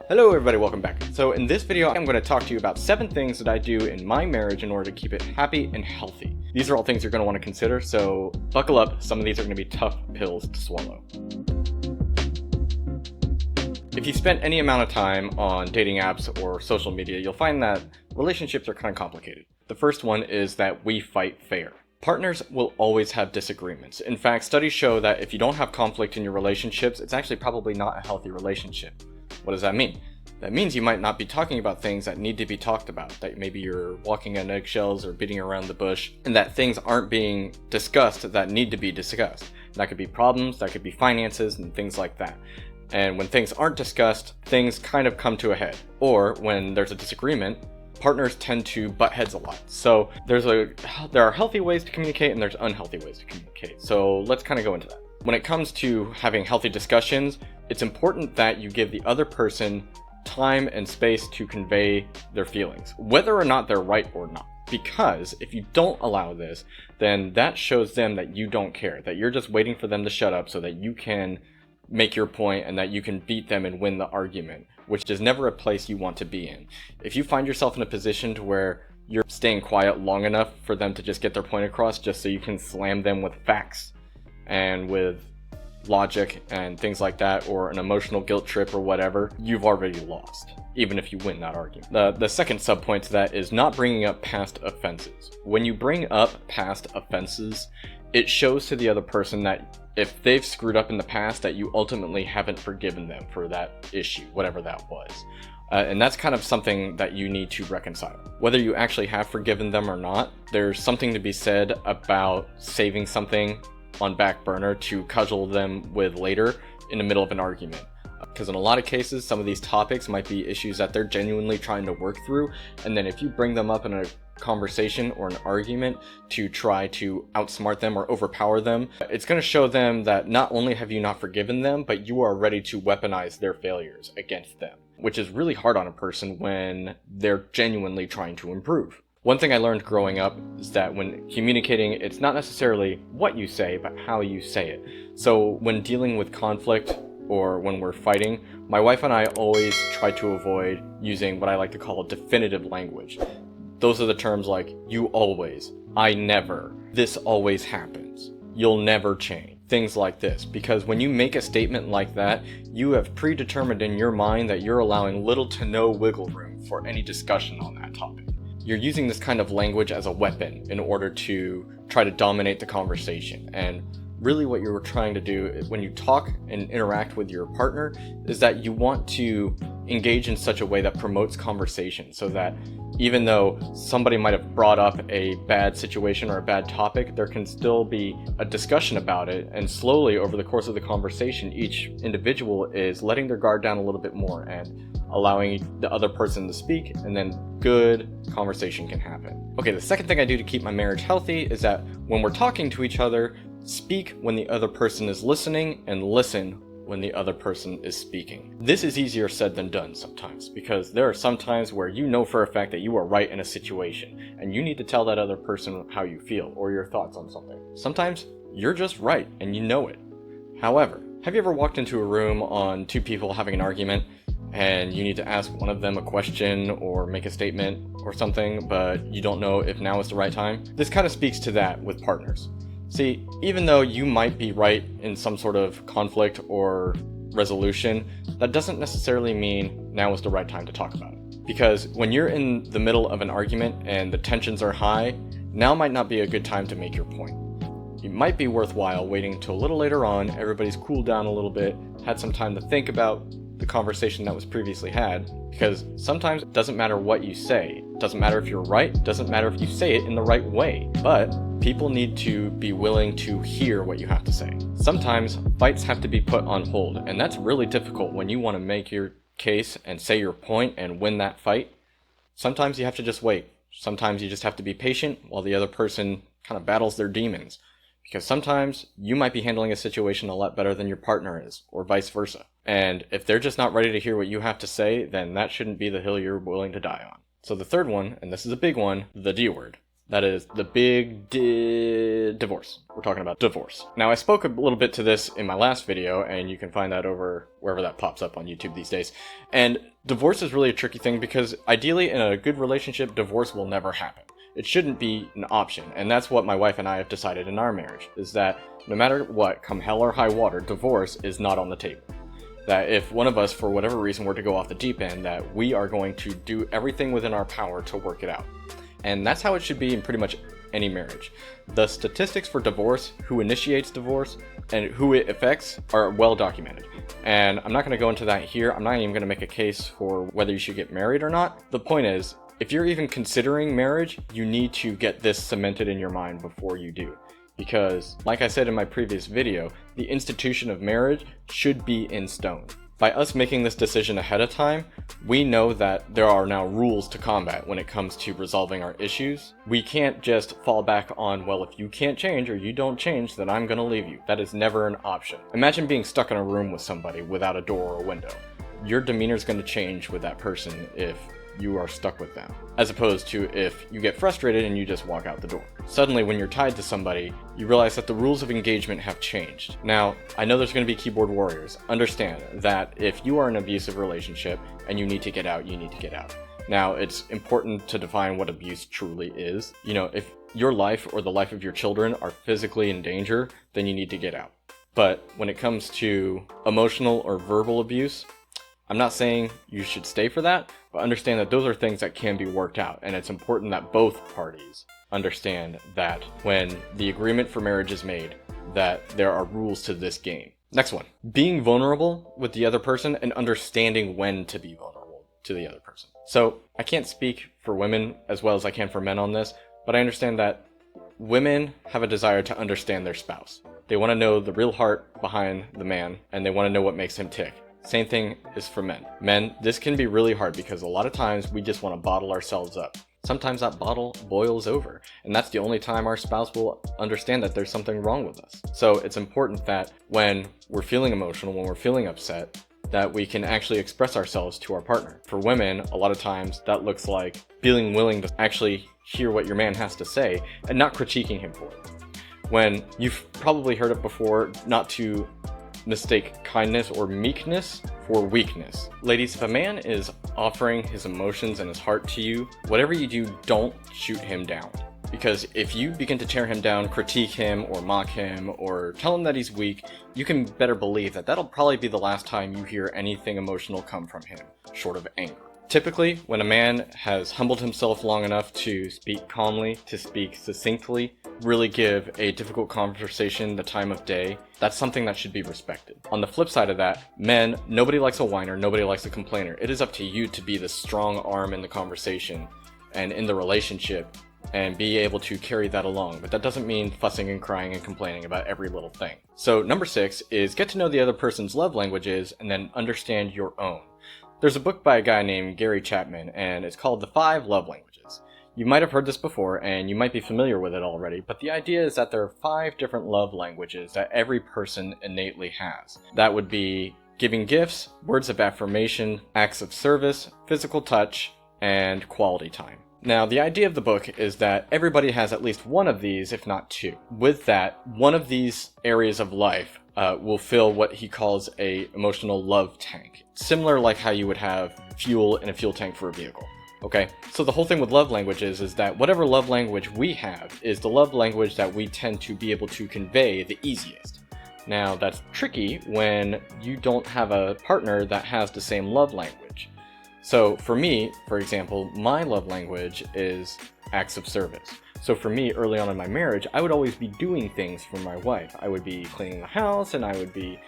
Hello everybody, welcome back. So in this video, I'm going to talk to you about 7 things that I do in my marriage in order to keep it happy and healthy. These are all things you're going to want to consider, so buckle up. Some of these are going to be tough pills to swallow. If you spent any amount of time on dating apps or social media, you'll find that relationships are kind of complicated. The first one is that we fight fair. Partners will always have disagreements. In fact, studies show that if you don't have conflict in your relationships, it's actually probably not a healthy relationship. What does that mean? That means you might not be talking about things that need to be talked about, that maybe you're walking on eggshells or beating around the bush, and that things aren't being discussed that need to be discussed. That could be problems, that could be finances, and things like that. And when things aren't discussed, things kind of come to a head. Or when there's a disagreement, partners tend to butt heads a lot. So there are healthy ways to communicate and there's unhealthy ways to communicate. So let's kind of go into that. When it comes to having healthy discussions, it's important that you give the other person time and space to convey their feelings, whether or not they're right or not. Because if you don't allow this, then that shows them that you don't care, that you're just waiting for them to shut up so that you can make your point and that you can beat them and win the argument, which is never a place you want to be in. If you find yourself in a position to where you're staying quiet long enough for them to just get their point across just so you can slam them with facts and with logic and things like that, or an emotional guilt trip or whatever, you've already lost, even if you win that argument. The second subpoint to that is not bringing up past offenses. When you bring up past offenses, it shows to the other person that if they've screwed up in the past, that you ultimately haven't forgiven them for that issue, whatever that was. And that's kind of something that you need to reconcile. Whether you actually have forgiven them or not, there's something to be said about saving something on back burner to cudgel them with later in the middle of an argument. Because in a lot of cases, some of these topics might be issues that they're genuinely trying to work through, and then if you bring them up in a conversation or an argument to try to outsmart them or overpower them, it's going to show them that not only have you not forgiven them, but you are ready to weaponize their failures against them, which is really hard on a person when they're genuinely trying to improve. One thing I learned growing up is that when communicating, it's not necessarily what you say, but how you say it. So when dealing with conflict or when we're fighting, my wife and I always try to avoid using what I like to call definitive language. Those are the terms like, you always, I never, this always happens, you'll never change, things like this. Because when you make a statement like that, you have predetermined in your mind that you're allowing little to no wiggle room for any discussion on that topic. You're using this kind of language as a weapon in order to try to dominate the conversation. And really what you're trying to do when you talk and interact with your partner is that you want to engage in such a way that promotes conversation, so that even though somebody might have brought up a bad situation or a bad topic, there can still be a discussion about it, and slowly over the course of the conversation, each individual is letting their guard down a little bit more and allowing the other person to speak, and then good conversation can happen. Okay, the second thing I do to keep my marriage healthy is that when we're talking to each other, speak when the other person is listening and listen when the other person is speaking. This is easier said than done sometimes, because there are some times where you know for a fact that you are right in a situation and you need to tell that other person how you feel or your thoughts on something. Sometimes you're just right and you know it. However, have you ever walked into a room on 2 people having an argument and you need to ask one of them a question or make a statement or something, but you don't know if now is the right time? This kind of speaks to that with partners. See, even though you might be right in some sort of conflict or resolution, that doesn't necessarily mean now is the right time to talk about it. Because when you're in the middle of an argument and the tensions are high, now might not be a good time to make your point. It might be worthwhile waiting until a little later on, everybody's cooled down a little bit, had some time to think about the conversation that was previously had, because sometimes it doesn't matter what you say. It doesn't matter if you're right, it doesn't matter if you say it in the right way, but people need to be willing to hear what you have to say. Sometimes fights have to be put on hold, and that's really difficult when you want to make your case and say your point and win that fight. Sometimes you have to just wait. Sometimes you just have to be patient while the other person kind of battles their demons. Because sometimes you might be handling a situation a lot better than your partner is, or vice versa. And if they're just not ready to hear what you have to say, then that shouldn't be the hill you're willing to die on. So the third one, and this is a big one, the D word. That is the big divorce. We're talking about divorce. Now, I spoke a little bit to this in my last video, and you can find that over wherever that pops up on YouTube these days. And divorce is really a tricky thing because ideally in a good relationship, divorce will never happen. It shouldn't be an option, and that's what my wife and I have decided in our marriage, is that no matter what, come hell or high water, divorce is not on the table. That if one of us, for whatever reason, were to go off the deep end, that we are going to do everything within our power to work it out. And that's how it should be in pretty much any marriage. The statistics for divorce, who initiates divorce, and who it affects are well documented. And I'm not going to go into that here. I'm not even going to make a case for whether you should get married or not. The point is, if you're even considering marriage, you need to get this cemented in your mind before you do. Because, like I said in my previous video, the institution of marriage should be in stone. By us making this decision ahead of time, we know that there are now rules to combat when it comes to resolving our issues. We can't just fall back on, well, if you can't change or you don't change, then I'm gonna leave you. That is never an option. Imagine being stuck in a room with somebody without a door or a window. Your demeanor is going to change with that person if you are stuck with them, as opposed to if you get frustrated and you just walk out the door. Suddenly, when you're tied to somebody, you realize that the rules of engagement have changed. Now, I know there's going to be keyboard warriors. Understand that if you are in an abusive relationship and you need to get out, you need to get out. Now, it's important to define what abuse truly is. You know, if your life or the life of your children are physically in danger, then you need to get out. But when it comes to emotional or verbal abuse, I'm not saying you should stay for that, but understand that those are things that can be worked out, and it's important that both parties understand that when the agreement for marriage is made, that there are rules to this game. Next one, being vulnerable with the other person and understanding when to be vulnerable to the other person. So I can't speak for women as well as I can for men on this, but I understand that women have a desire to understand their spouse. They want to know the real heart behind the man, and they want to know what makes him tick. Same thing is for men. Men, this can be really hard because a lot of times we just want to bottle ourselves up. Sometimes that bottle boils over, and that's the only time our spouse will understand that there's something wrong with us. So it's important that when we're feeling emotional, when we're feeling upset, that we can actually express ourselves to our partner. For women, a lot of times that looks like being willing to actually hear what your man has to say and not critiquing him for it. When you've probably heard it before, not to mistake kindness or meekness for weakness. Ladies, if a man is offering his emotions and his heart to you, whatever you do, don't shoot him down. Because if you begin to tear him down, critique him, or mock him, or tell him that he's weak, you can better believe that that'll probably be the last time you hear anything emotional come from him, short of anger. Typically, when a man has humbled himself long enough to speak calmly, to speak succinctly, really give a difficult conversation the time of day, that's something that should be respected. On the flip side of that, men, nobody likes a whiner, nobody likes a complainer. It is up to you to be the strong arm in the conversation and in the relationship and be able to carry that along. But that doesn't mean fussing and crying and complaining about every little thing. So number 6 is get to know the other person's love languages and then understand your own. There's a book by a guy named Gary Chapman, and it's called The 5 Love Languages. You might have heard this before, and you might be familiar with it already, but the idea is that there are 5 different love languages that every person innately has. That would be giving gifts, words of affirmation, acts of service, physical touch, and quality time. Now, the idea of the book is that everybody has at least one of these, if not 2. With that, one of these areas of life will fill what he calls a emotional love tank. Similar like how you would have fuel in a fuel tank for a vehicle. Okay, so the whole thing with love languages is that whatever love language we have is the love language that we tend to be able to convey the easiest. Now, that's tricky when you don't have a partner that has the same love language. So for me, for example, my love language is acts of service. So for me, early on in my marriage, I would always be doing things for my wife. I would be cleaning the house, and I would be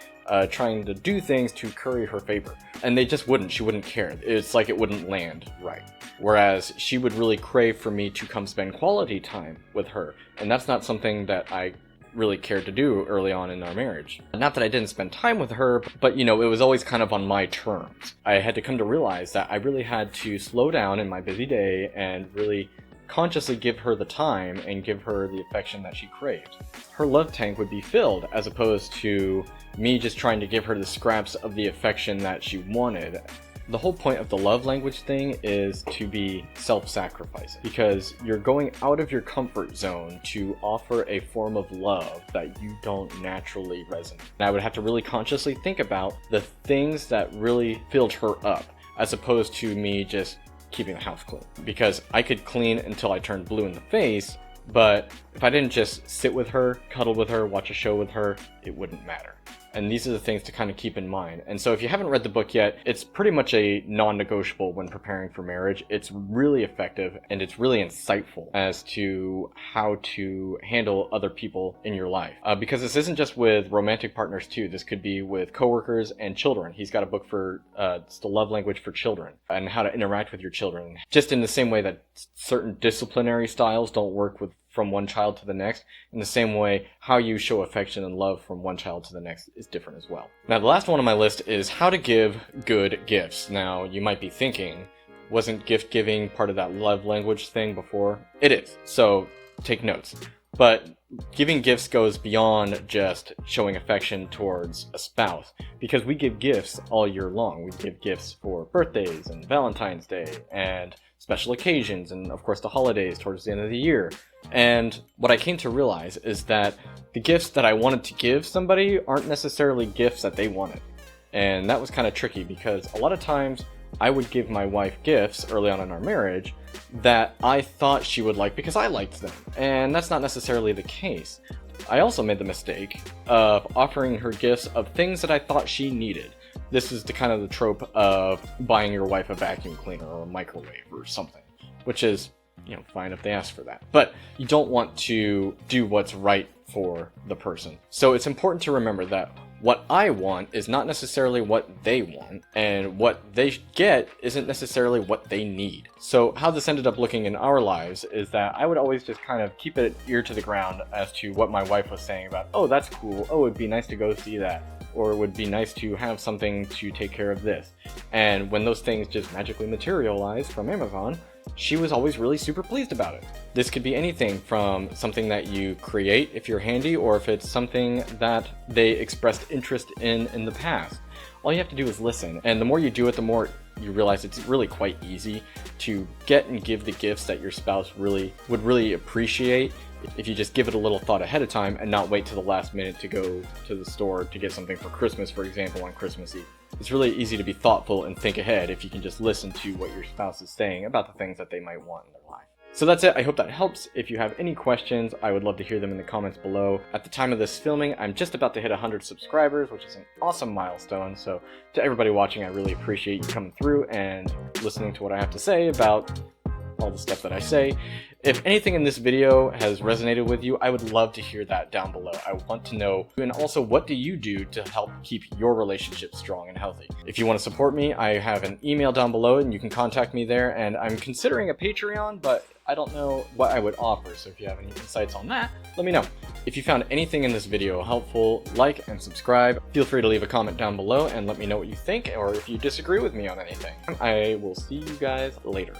trying to do things to curry her favor. And they just wouldn't. She wouldn't care. It's like it wouldn't land right. Whereas she would really crave for me to come spend quality time with her. And that's not something that I really cared to do early on in our marriage. Not that I didn't spend time with her, but it was always kind of on my terms. I had to come to realize that I really had to slow down in my busy day and really consciously give her the time and give her the affection that she craved. Her love tank would be filled as opposed to me just trying to give her the scraps of the affection that she wanted. The whole point of the love language thing is to be self-sacrificing, because you're going out of your comfort zone to offer a form of love that you don't naturally resonate. And I would have to really consciously think about the things that really filled her up, as opposed to me just keeping the house clean. Because I could clean until I turned blue in the face, but if I didn't just sit with her, cuddle with her, watch a show with her, it wouldn't matter. And these are the things to kind of keep in mind. And so if you haven't read the book yet, it's pretty much a non-negotiable when preparing for marriage. It's really effective and it's really insightful as to how to handle other people in your life. Because this isn't just with romantic partners too. This could be with coworkers and children. He's got a book for it's the love language for children and how to interact with your children. Just in the same way that certain disciplinary styles don't work from one child to the next, in the same way how you show affection and love from one child to the next is different as well. Now the last one on my list is how to give good gifts. Now you might be thinking, wasn't gift giving part of that love language thing before? It is, so take notes. But giving gifts goes beyond just showing affection towards a spouse, because we give gifts all year long. We give gifts for birthdays and Valentine's Day and special occasions, and of course the holidays towards the end of the year. And what I came to realize is that the gifts that I wanted to give somebody aren't necessarily gifts that they wanted. And that was kind of tricky, because a lot of times I would give my wife gifts early on in our marriage that I thought she would like because I liked them. And that's not necessarily the case. I also made the mistake of offering her gifts of things that I thought she needed. This is the kind of the trope of buying your wife a vacuum cleaner or a microwave or something, which is, fine if they ask for that. But you don't want to do what's right for the person. So it's important to remember that what I want is not necessarily what they want, and what they get isn't necessarily what they need. So how this ended up looking in our lives is that I would always just kind of keep it ear to the ground as to what my wife was saying about, oh, that's cool, oh, it'd be nice to go see that, or it would be nice to have something to take care of this. And when those things just magically materialized from Amazon, she was always really super pleased about it. This could be anything from something that you create if you're handy, or if it's something that they expressed interest in the past. All you have to do is listen, and the more you do it, the more you realize it's really quite easy to get and give the gifts that your spouse would really appreciate if you just give it a little thought ahead of time and not wait till the last minute to go to the store to get something for Christmas, for example, on Christmas Eve. It's really easy to be thoughtful and think ahead if you can just listen to what your spouse is saying about the things that they might want in their life. So that's it. I hope that helps. If you have any questions, I would love to hear them in the comments below. At the time of this filming, I'm just about to hit 100 subscribers, which is an awesome milestone. So to everybody watching, I really appreciate you coming through and listening to what I have to say about all the stuff that I say. If anything in this video has resonated with you, I would love to hear that down below. I want to know, and also, what do you do to help keep your relationship strong and healthy? If you want to support me, I have an email down below and you can contact me there, and I'm considering a Patreon, but I don't know what I would offer, so if you have any insights on that, let me know. If you found anything in this video helpful, like and subscribe. Feel free to leave a comment down below and let me know what you think, or if you disagree with me on anything. I will see you guys later.